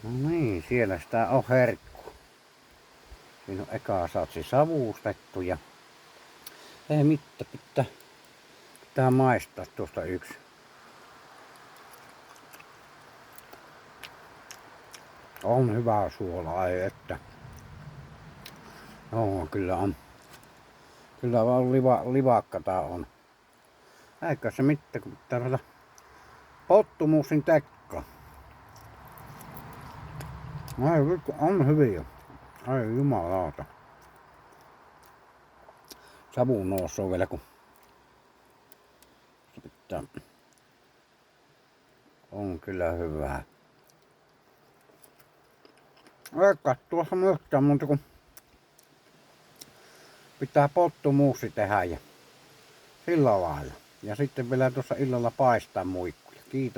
No niin, siellä sitä on herkku. Siinä on eka satsi savustettu ja ei mitään, pitää maistaa tuosta yksi. On hyvää suolaa, ei että. Joo, kyllä on. Kyllä vaan livakkata on. Eikä se mitään, kun pitää ruveta pottumuusin tekka. Ai vittu, on hyviä. Ai jumalauta. Savu nousee vielä, kun se pitää. On kyllä hyvää. Eikä tuossa myöskään muuta kun pitää pottumuusi tehdä ja sillä lailla. Ja sitten vielä tuossa illalla paistaa muikkuja. Kiitos.